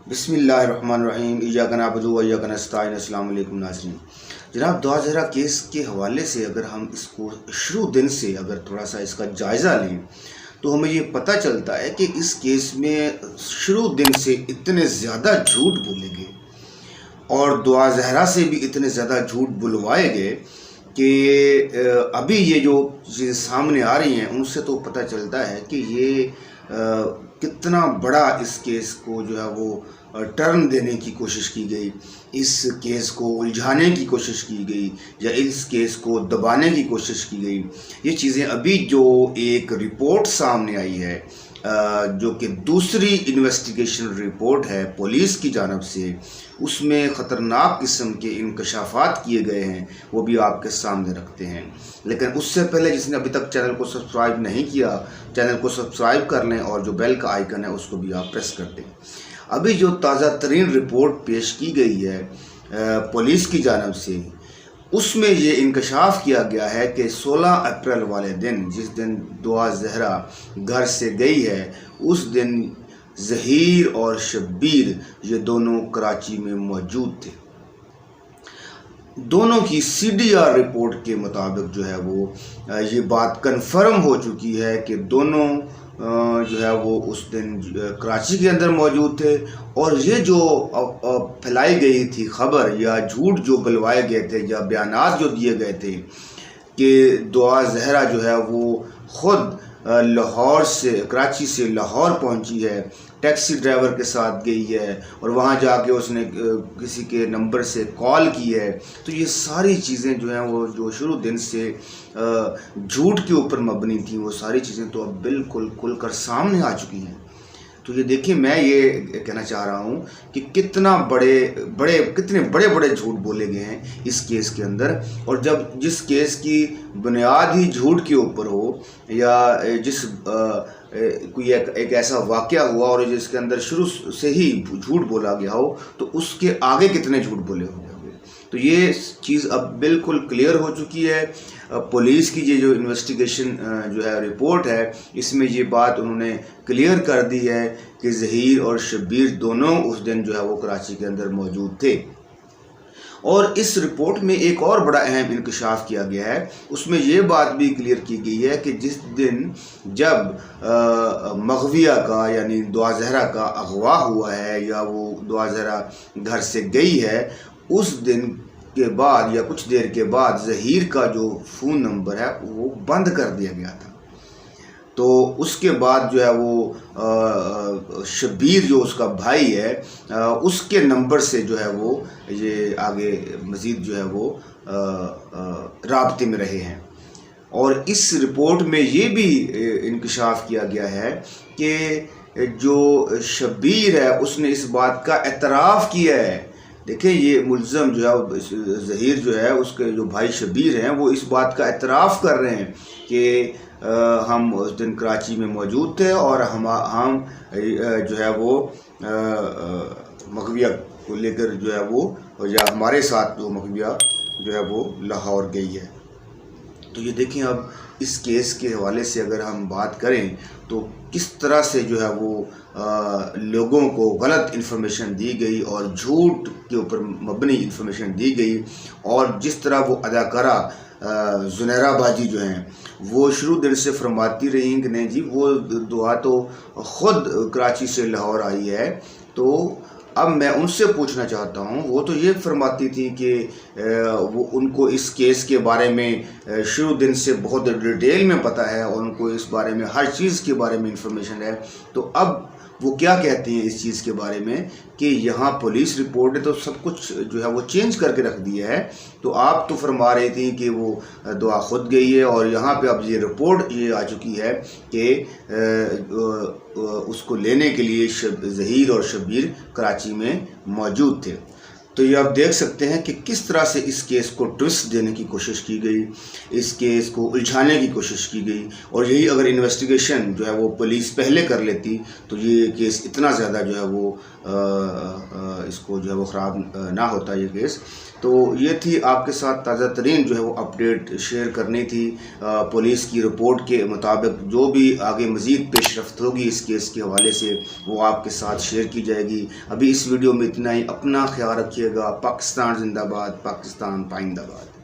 بسم اللہ الرحمن الرحیم ایاک نعبد و ایاک نستعین۔ السلام علیکم ناظرین۔ جناب، دعا زہرا کیس کے حوالے سے اگر ہم اس کو شروع دن سے اگر تھوڑا سا اس کا جائزہ لیں تو ہمیں یہ پتہ چلتا ہے کہ اس کیس میں شروع دن سے اتنے زیادہ جھوٹ بولے گئے اور دعا زہرا سے بھی اتنے زیادہ جھوٹ بلوائے گئے کہ ابھی یہ جو چیزیں سامنے آ رہی ہیں ان سے تو پتہ چلتا ہے کہ یہ کتنا بڑا اس کیس کو جو ہے وہ ٹرن دینے کی کوشش کی گئی، اس کیس کو الجھانے کی کوشش کی گئی یا اس کیس کو دبانے کی کوشش کی گئی۔ یہ چیزیں ابھی جو ایک رپورٹ سامنے آئی ہے جو کہ دوسری انویسٹیگیشن رپورٹ ہے پولیس کی جانب سے، اس میں خطرناک قسم کے انکشافات کیے گئے ہیں، وہ بھی آپ کے سامنے رکھتے ہیں۔ لیکن اس سے پہلے جس نے ابھی تک چینل کو سبسکرائب نہیں کیا، چینل کو سبسکرائب کر لیں اور جو بیل کا آئیکن ہے اس کو بھی آپ پریس کر دیں۔ ابھی جو تازہ ترین رپورٹ پیش کی گئی ہے پولیس کی جانب سے، اس میں یہ انکشاف کیا گیا ہے کہ 16 اپریل والے دن، جس دن دعا زہرا گھر سے گئی ہے، اس دن ظہیر اور شبیر یہ دونوں کراچی میں موجود تھے۔ دونوں کی سی ڈی آر رپورٹ کے مطابق جو ہے وہ یہ بات کنفرم ہو چکی ہے کہ دونوں جو ہے وہ اس دن کراچی کے اندر موجود تھے، اور یہ جو پھیلائی گئی تھی خبر یا جھوٹ جو بلوائے گئے تھے یا بیانات جو دیے گئے تھے کہ دعا زہرا جو ہے وہ خود لاہور سے، کراچی سے لاہور پہنچی ہے، ٹیکسی ڈرائیور کے ساتھ گئی ہے اور وہاں جا کے اس نے کسی کے نمبر سے کال کی ہے، تو یہ ساری چیزیں جو ہیں وہ جو شروع دن سے جھوٹ کے اوپر مبنی تھیں، وہ ساری چیزیں تو اب بالکل کھل کر سامنے آ چکی ہیں۔ تو یہ دیکھیں، میں یہ کہنا چاہ رہا ہوں کہ کتنے بڑے جھوٹ بولے گئے ہیں اس کیس کے اندر، اور جب جس کیس کی بنیاد ہی جھوٹ کے اوپر ہو یا جس کوئی ایک ایسا واقعہ ہوا اور جس کے اندر شروع سے ہی جھوٹ بولا گیا ہو، تو اس کے آگے کتنے جھوٹ بولے ہوں گے۔ تو یہ چیز اب بالکل کلیئر ہو چکی ہے۔ پولیس کی یہ جو انویسٹیگیشن جو ہے رپورٹ ہے، اس میں یہ بات انہوں نے کلیئر کر دی ہے کہ ظہیر اور شبیر دونوں اس دن جو ہے وہ کراچی کے اندر موجود تھے۔ اور اس رپورٹ میں ایک اور بڑا اہم انکشاف کیا گیا ہے، اس میں یہ بات بھی کلیئر کی گئی ہے کہ جس دن جب مغویہ کا یعنی دعا زہرا کا اغوا ہوا ہے یا وہ دعا زہرا گھر سے گئی ہے، اس دن کے بعد یا کچھ دیر کے بعد ظہیر کا جو فون نمبر ہے وہ بند کر دیا گیا تھا۔ تو اس کے بعد جو ہے وہ شبیر جو اس کا بھائی ہے، اس کے نمبر سے جو ہے وہ یہ آگے مزید جو ہے وہ رابطے میں رہے ہیں۔ اور اس رپورٹ میں یہ بھی انکشاف کیا گیا ہے کہ جو شبیر ہے اس نے اس بات کا اعتراف کیا ہے۔ دیکھیں، یہ ملزم جو ہے ظہیر جو ہے، اس کے جو بھائی شبیر ہیں، وہ اس بات کا اعتراف کر رہے ہیں کہ ہم اس دن کراچی میں موجود تھے اور ہم جو ہے وہ مغویہ کو لے کر جو ہے وہ یا ہمارے ساتھ وہ مغویہ جو ہے وہ لاہور گئی ہے۔ تو یہ دیکھیں، اب اس کیس کے حوالے سے اگر ہم بات کریں تو کس طرح سے جو ہے وہ لوگوں کو غلط انفارمیشن دی گئی اور جھوٹ کے اوپر مبنی انفارمیشن دی گئی، اور جس طرح وہ اداکارہ زنیرہ باجی جو ہیں وہ شروع دن سے فرماتی رہیں کہ نہیں جی وہ دعا تو خود کراچی سے لاہور آئی ہے۔ تو اب میں ان سے پوچھنا چاہتا ہوں، وہ تو یہ فرماتی تھی کہ وہ ان کو اس کیس کے بارے میں شروع دن سے بہت ڈیٹیل میں پتہ ہے اور ان کو اس بارے میں ہر چیز کے بارے میں انفارمیشن ہے، تو اب وہ کیا کہتی ہیں اس چیز کے بارے میں کہ یہاں پولیس رپورٹ نے تو سب کچھ جو ہے وہ چینج کر کے رکھ دیا ہے، تو آپ تو فرما رہی تھی کہ وہ دعا خود گئی ہے، اور یہاں پہ اب یہ رپورٹ یہ آ چکی ہے کہ اس کو لینے کے لیے ظہیر اور شبیر کراچی میں موجود تھے۔ تو یہ آپ دیکھ سکتے ہیں کہ کس طرح سے اس کیس کو ٹوسٹ دینے کی کوشش کی گئی، اس کیس کو الجھانے کی کوشش کی گئی، اور یہی اگر انویسٹیگیشن جو ہے وہ پولیس پہلے کر لیتی تو یہ کیس اتنا زیادہ جو ہے وہ اس کو جو ہے وہ خراب نہ ہوتا یہ کیس۔ تو یہ تھی آپ کے ساتھ تازہ ترین جو ہے وہ اپڈیٹ شیئر کرنی تھی. پولیس کی رپورٹ کے مطابق جو بھی آگے مزید پیش رفت ہوگی اس کیس کے حوالے سے وہ آپ کے ساتھ شیئر کی جائے گی. ابھی اس ویڈیو میں اتنا ہی. اپنا خیال رکھیے گا. پاکستان زندہ باد. پاکستان پائندہ باد.